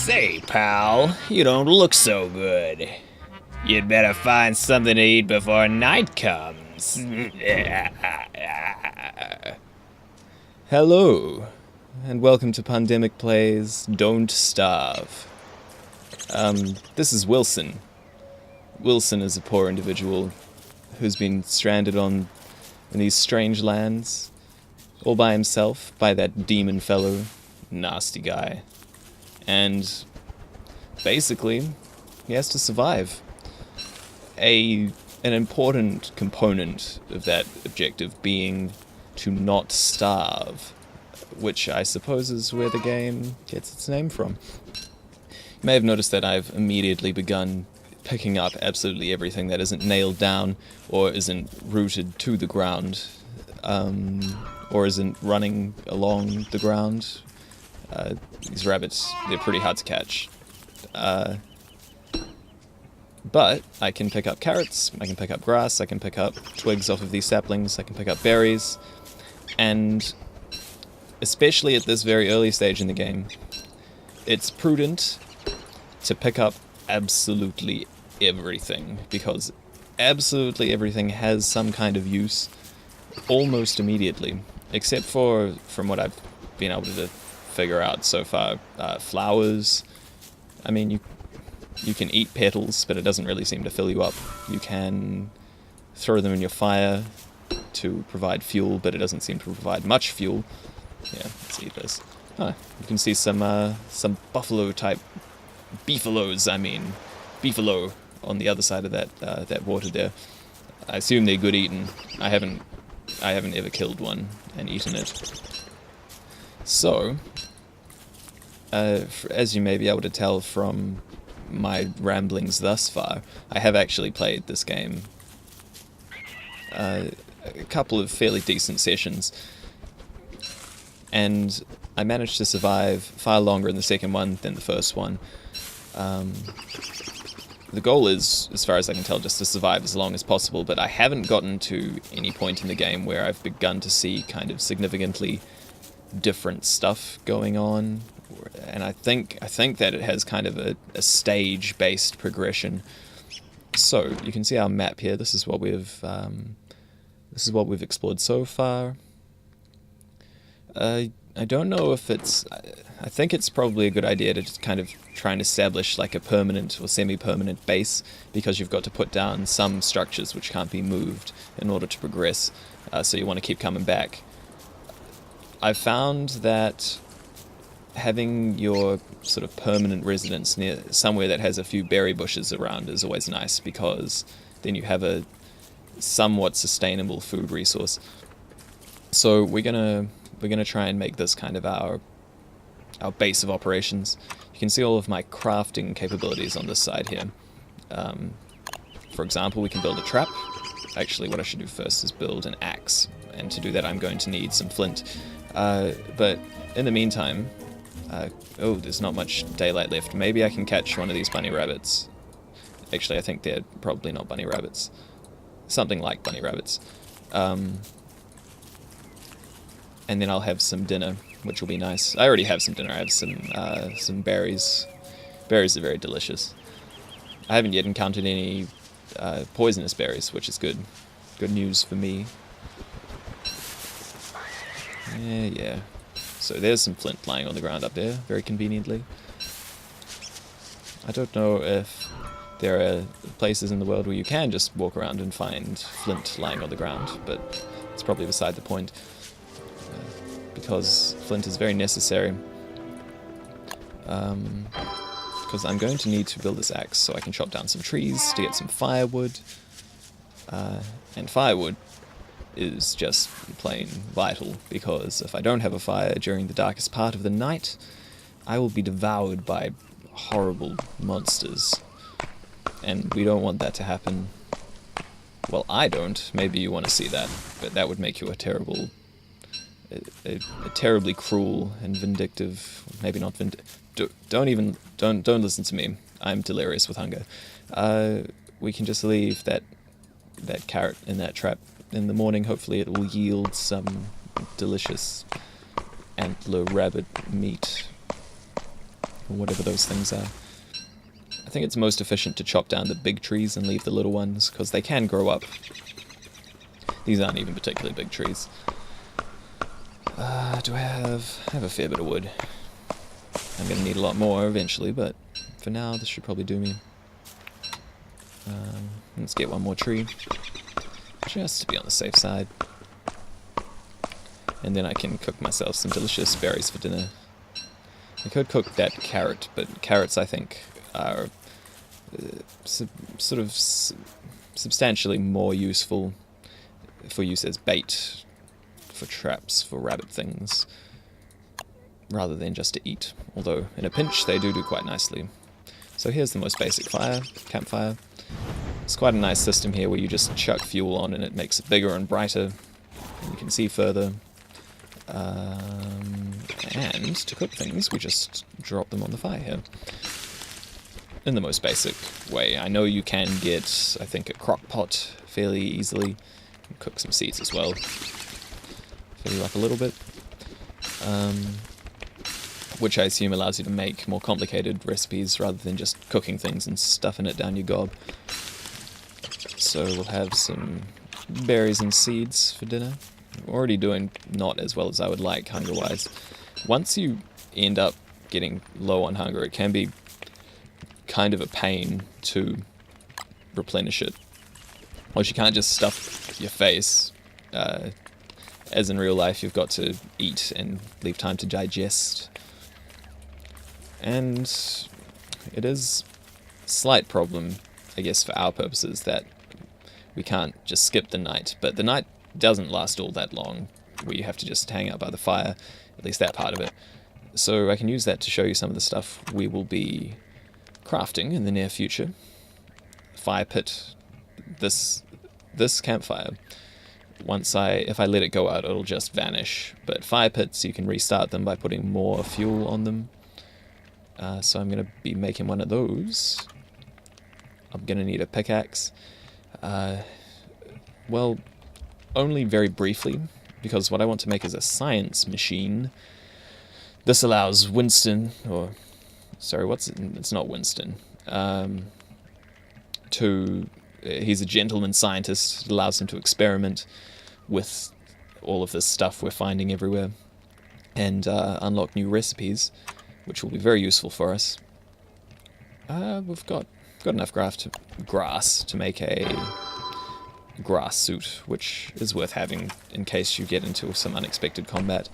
Say, pal, you don't look so good. You'd better find something to eat before night comes. Hello, and welcome to Pandemic Plays Don't Starve. This is Wilson. Wilson is a poor individual who's been stranded in these strange lands, all by himself, by that demon fellow, nasty guy. And basically, he has to survive. An important component of that objective being to not starve, which I suppose is where the game gets its name from. You may have noticed that I've immediately begun picking up absolutely everything that isn't nailed down or isn't rooted to the ground, or isn't running along the ground. These rabbits, they're pretty hard to catch. But I can pick up carrots, I can pick up grass, I can pick up twigs off of these saplings, I can pick up berries, and especially at this very early stage in the game, it's prudent to pick up absolutely everything, because absolutely everything has some kind of use almost immediately, except for, from what I've been able to figure out so far, flowers. I mean, you can eat petals, but it doesn't really seem to fill you up. You can throw them in your fire to provide fuel, but it doesn't seem to provide much fuel. Yeah, let's eat this. Huh, you can see some buffalo-type beefalo on the other side of that water there. I assume they're good eating. I haven't ever killed one and eaten it. So, as you may be able to tell from my ramblings thus far, I have actually played this game a couple of fairly decent sessions, and I managed to survive far longer in the second one than the first one. The goal is, as far as I can tell, just to survive as long as possible, but I haven't gotten to any point in the game where I've begun to see kind of significantly different stuff going on, and I think that it has kind of a stage-based progression. So you can see our map here. This is what we've explored so far. I don't know if it's... I think it's probably a good idea to just kind of try and establish like a permanent or semi-permanent base, because you've got to put down some structures which can't be moved in order to progress, so you want to keep coming back. I've found that having your sort of permanent residence near somewhere that has a few berry bushes around is always nice, because then you have a somewhat sustainable food resource. So we're gonna try and make this kind of our base of operations. You can see all of my crafting capabilities on this side here. For example, we can build a trap. Actually, what I should do first is build an axe, and to do that I'm going to need some flint. But in the meantime, there's not much daylight left. Maybe I can catch one of these bunny rabbits. Actually, I think they're probably not bunny rabbits. Something like bunny rabbits. And then I'll have some dinner, which will be nice. I already have some dinner. I have some berries. Berries are very delicious. I haven't yet encountered any poisonous berries, which is good. Good news for me. Yeah. So there's some flint lying on the ground up there, very conveniently. I don't know if there are places in the world where you can just walk around and find flint lying on the ground, but it's probably beside the point, because flint is very necessary. Because I'm going to need to build this axe so I can chop down some trees to get some firewood, and firewood is just plain vital, because if I don't have a fire during the darkest part of the night, I will be devoured by horrible monsters, and we don't want that to happen. Well, I don't. Maybe you want to see that, but that would make you a terribly cruel and vindictive. Maybe not don't listen to me. I'm delirious with hunger. We can just leave that carrot in that trap. In the morning, hopefully it will yield some delicious antler rabbit meat. or whatever those things are. I think it's most efficient to chop down the big trees and leave the little ones, because they can grow up. These aren't even particularly big trees. Do I have a fair bit of wood. I'm going to need a lot more eventually, but for now this should probably do me. Let's get one more tree, just to be on the safe side. And then I can cook myself some delicious berries for dinner. I could cook that carrot, but carrots I think are substantially more useful for use as bait for traps for rabbit things, rather than just to eat, although in a pinch they do quite nicely. So here's the most basic campfire. It's quite a nice system here where you just chuck fuel on and it makes it bigger and brighter, and you can see further. And to cook things, we just drop them on the fire here. In the most basic way. I know you can get, I think, a crock pot fairly easily. Cook some seeds as well. Fill you up a little bit. Which I assume allows you to make more complicated recipes rather than just cooking things and stuffing it down your gob. So we'll have some berries and seeds for dinner. I'm already doing not as well as I would like hunger-wise. Once you end up getting low on hunger, it can be kind of a pain to replenish it. Well, you can't just stuff your face. As in real life, you've got to eat and leave time to digest. And it is a slight problem, I guess, for our purposes, that we can't just skip the night. But the night doesn't last all that long, where you have to just hang out by the fire, at least that part of it. So I can use that to show you some of the stuff we will be crafting in the near future. Fire pit, this campfire, if I let it go out, it'll just vanish. But fire pits, you can restart them by putting more fuel on them. So I'm going to be making one of those. I'm going to need a pickaxe. Well, only very briefly, because what I want to make is a science machine. This allows Winston, it's not Winston, he's a gentleman scientist. It allows him to experiment with all of this stuff we're finding everywhere and unlock new recipes, which will be very useful for us. We've got enough grass to make a grass suit, which is worth having in case you get into some unexpected combat.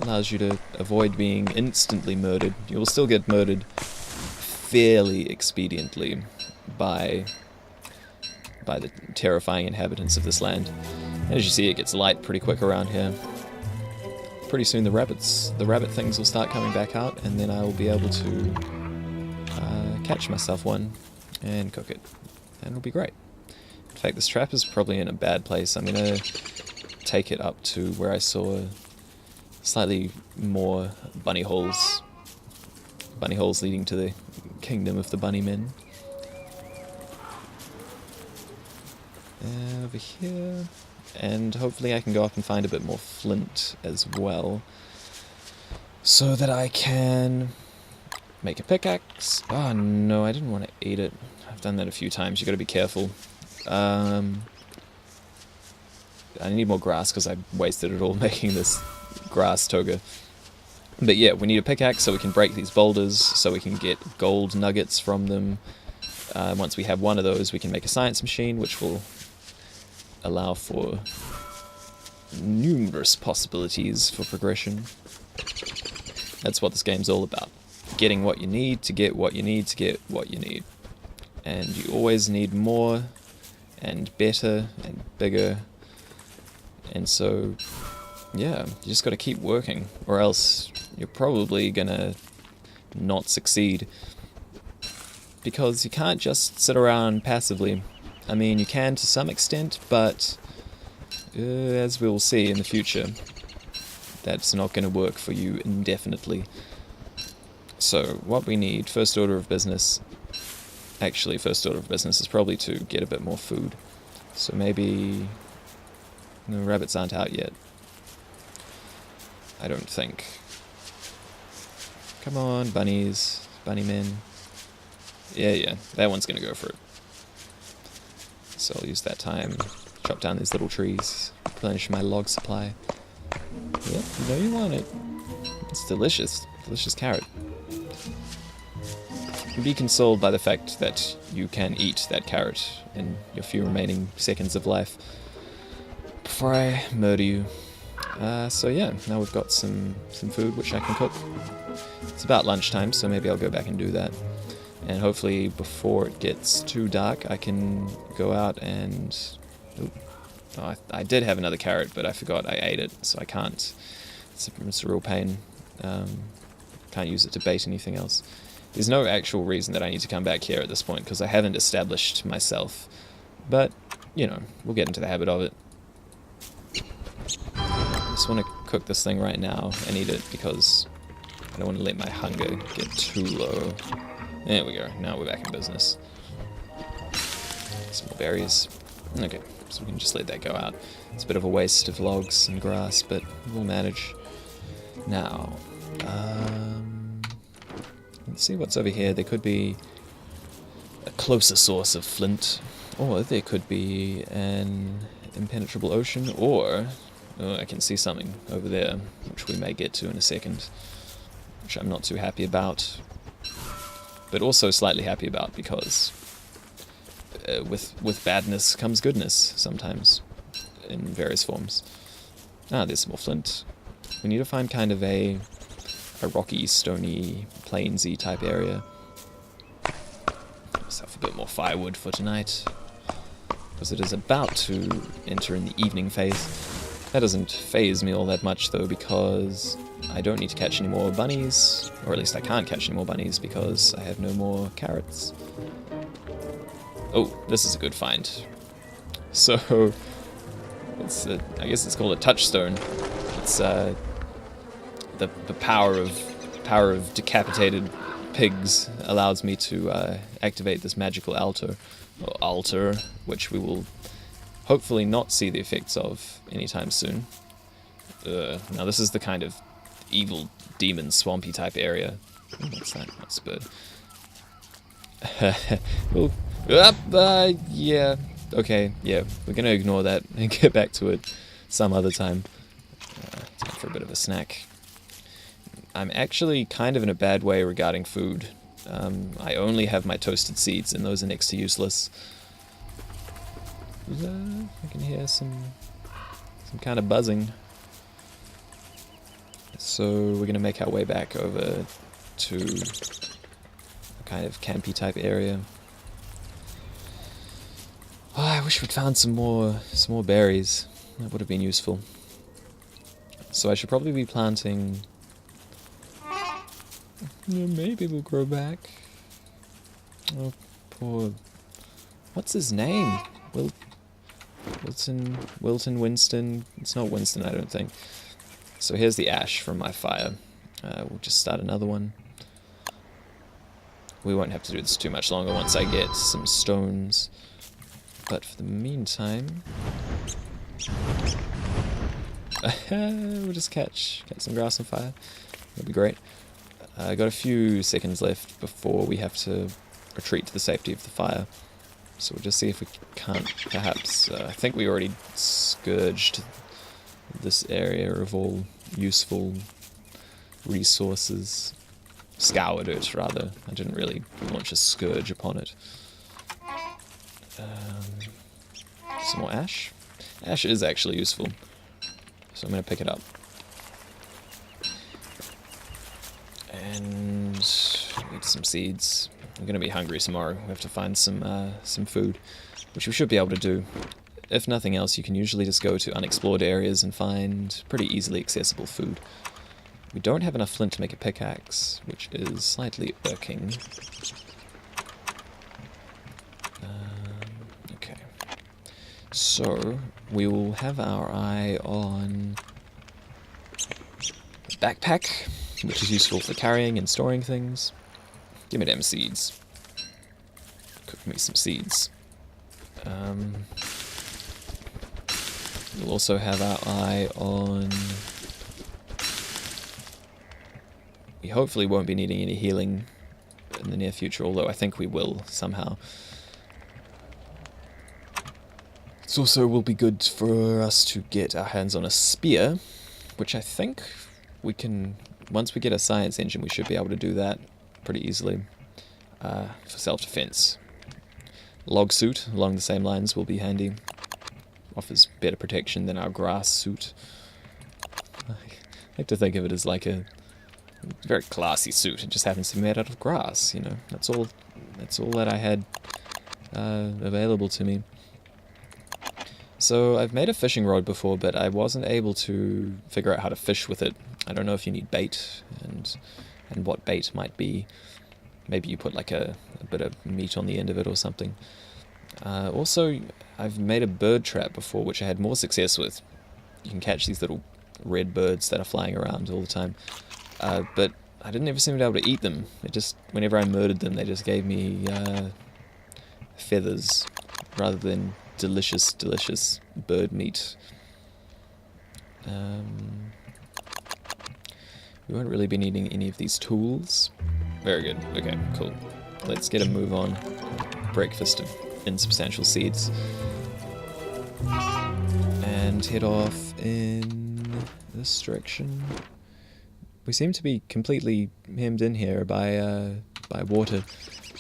Allows you to avoid being instantly murdered. You will still get murdered fairly expediently by the terrifying inhabitants of this land. And as you see, it gets light pretty quick around here. Pretty soon the rabbit things will start coming back out, and then I will be able to catch myself one and cook it, and it'll be great. In fact, this trap is probably in a bad place. I'm gonna take it up to where I saw slightly more bunny holes leading to the kingdom of the bunny men. Over here. And hopefully I can go up and find a bit more flint as well, so that I can make a pickaxe. Oh no, I didn't want to eat it. I've done that a few times. You got to be careful. I need more grass because I wasted it all making this grass toga. But yeah, we need a pickaxe so we can break these boulders, so we can get gold nuggets from them. Once we have one of those, we can make a science machine, which will allow for numerous possibilities for progression. That's what this game's all about. Getting what you need to get what you need to get what you need. And you always need more and better and bigger. And so, yeah, you just got to keep working, or else you're probably gonna not succeed. Because you can't just sit around passively. I mean, you can to some extent, but as we'll see in the future, that's not going to work for you indefinitely. So what we need, first order of business is probably to get a bit more food. So maybe the rabbits aren't out yet. I don't think. Come on, bunnies. Bunny men. Yeah, that one's gonna go for it. So I'll use that time, chop down these little trees, replenish my log supply. Yep, you know you want it. It's delicious. Delicious carrot. You can be consoled by the fact that you can eat that carrot in your few remaining seconds of life before I murder you. So yeah, now we've got some food which I can cook. It's about lunchtime, so maybe I'll go back and do that. And hopefully before it gets too dark, I can go out and... Ooh. Oh, I did have another carrot, but I forgot I ate it, so I can't. It's a real pain. Can't use it to bait anything else. There's no actual reason that I need to come back here at this point, because I haven't established myself. But, you know, we'll get into the habit of it. I just want to cook this thing right now and eat it, because I don't want to let my hunger get too low. There we go, now we're back in business. Some more berries. Okay, so we can just let that go out. It's a bit of a waste of logs and grass, but we'll manage. Now, let's see what's over here. There could be a closer source of flint, or there could be an impenetrable ocean, or I can see something over there, which we may get to in a second, which I'm not too happy about, but also slightly happy about, because with badness comes goodness sometimes, in various forms. Ah, there's some more flint. We need to find kind of a rocky, stony, plainsy type area. Let's have a bit more firewood for tonight, because it is about to enter in the evening phase. That doesn't faze me all that much though, because I don't need to catch any more bunnies, or at least I can't catch any more bunnies because I have no more carrots. Oh, this is a good find. So, it's I guess it's called a touchstone. It's the power of decapitated pigs allows me to activate this magical altar, which we will hopefully not see the effects of anytime soon. Now this is the kind of evil demon swampy type area. Oh, what's that? What's a bird? Yeah. Okay, yeah, we're gonna ignore that and get back to it some other time. Time for a bit of a snack. I'm actually kind of in a bad way regarding food. I only have my toasted seeds, and those are next to useless. I can hear some kind of buzzing. So we're gonna make our way back over to a kind of campy type area. Oh, I wish we'd found some more berries. That would have been useful. So I should probably be planting. Maybe we'll grow back. Oh, poor. What's his name? Wilton, Winston. It's not Winston, I don't think. So here's the ash from my fire. We'll just start another one. We won't have to do this too much longer once I get some stones. But for the meantime, we'll just catch some grass on fire. That'd be great. I got a few seconds left before we have to retreat to the safety of the fire. So we'll just see if we can't perhaps... I think we already scourged this area of all useful resources. Scoured it, rather. I didn't really launch a scourge upon it. Some more ash. Ash is actually useful, so I'm going to pick it up. And eat some seeds. I'm going to be hungry tomorrow. We have to find some food, which we should be able to do. If nothing else, you can usually just go to unexplored areas and find pretty easily accessible food. We don't have enough flint to make a pickaxe, which is slightly irking. Okay. So, we will have our eye on a backpack, which is useful for carrying and storing things. Give me them seeds. Cook me some seeds. We'll also have our eye on we hopefully won't be needing any healing in the near future, although I think we will somehow. It also will be good for us to get our hands on a spear, which I think we can, once we get a science engine, we should be able to do that pretty easily for self-defense. Log suit, along the same lines, will be handy. Offers better protection than our grass suit. I like to think of it as like a very classy suit. It just happens to be made out of grass, you know. That's all that I had available to me. So I've made a fishing rod before, but I wasn't able to figure out how to fish with it. I don't know if you need bait and what bait might be. Maybe you put like a bit of meat on the end of it or something. Also, I've made a bird trap before, which I had more success with. You can catch these little red birds that are flying around all the time. But I didn't ever seem to be able to eat them. It just, whenever I murdered them, they just gave me feathers rather than delicious, delicious bird meat. We won't really be needing any of these tools. Very good. Okay, cool. Let's get a move on. Breakfast of insubstantial seeds. And head off in this direction. We seem to be completely hemmed in here by water,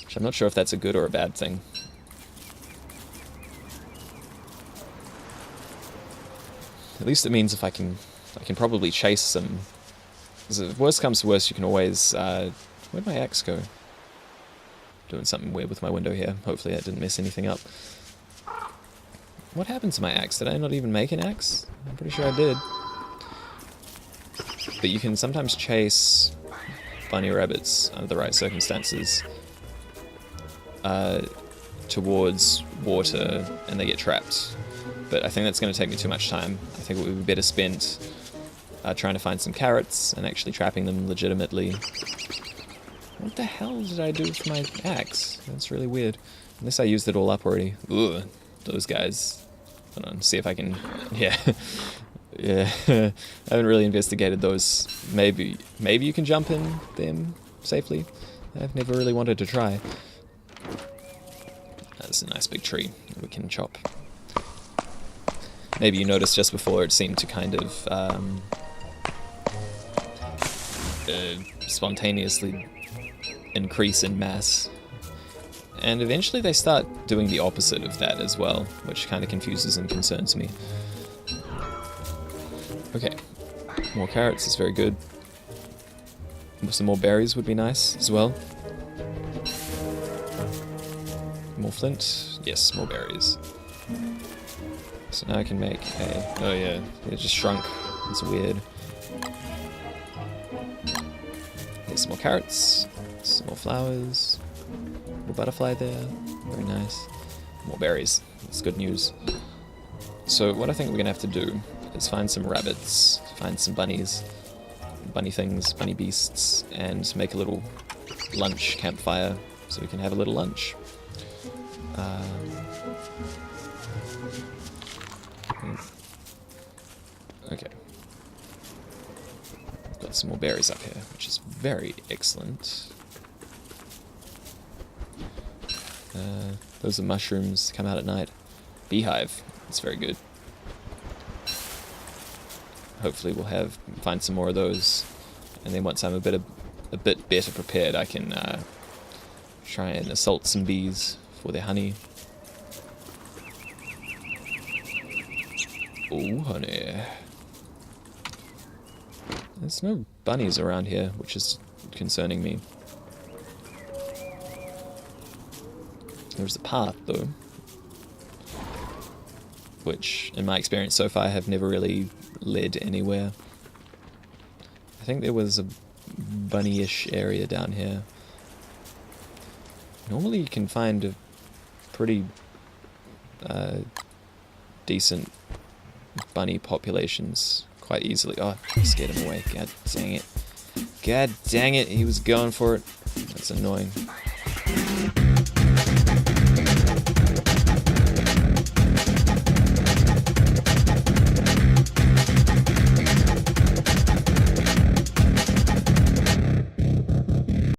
which I'm not sure if that's a good or a bad thing. At least it means I can probably chase some. If worst comes to worst, you can always. Where'd my axe go? Doing something weird with my window here. Hopefully that didn't mess anything up. What happened to my axe? Did I not even make an axe? I'm pretty sure I did. But you can sometimes chase bunny rabbits under the right circumstances towards water, and they get trapped. But I think that's going to take me too much time. I think it would be better spent trying to find some carrots and actually trapping them legitimately. What the hell did I do with my axe? That's really weird. Unless I used it all up already. Ugh, those guys. Hold on, see if I can... Yeah. Yeah. I haven't really investigated those. Maybe you can jump in them safely. I've never really wanted to try. That's a nice big tree that we can chop. Maybe you noticed just before it seemed to kind of spontaneously increase in mass. And eventually they start doing the opposite of that as well, which kind of confuses and concerns me. Okay, more carrots is very good. Some more berries would be nice as well. More flint? Yes, more berries. So now I can make a... Oh yeah, it just shrunk. It's weird. Here's some more carrots. Some more flowers. A butterfly there. Very nice. More berries. That's good news. So what I think we're going to have to do is find some rabbits, find some bunnies, bunny things, bunny beasts, and make a little lunch campfire so we can have a little lunch. Okay. Got some more berries up here, which is very excellent. Those are mushrooms, come out at night. Beehive, that's very good. Hopefully we'll find some more of those, and then once I'm a bit better prepared, I can try and assault some bees for their honey. Oh, honey. There's no bunnies around here, which is concerning me. There's a path, though, which, in my experience so far, have never really led anywhere. I think there was a bunny-ish area down here. Normally you can find a pretty decent bunny populations quite easily. Oh, I scared him away. God dang it. God dang it, he was going for it. That's annoying.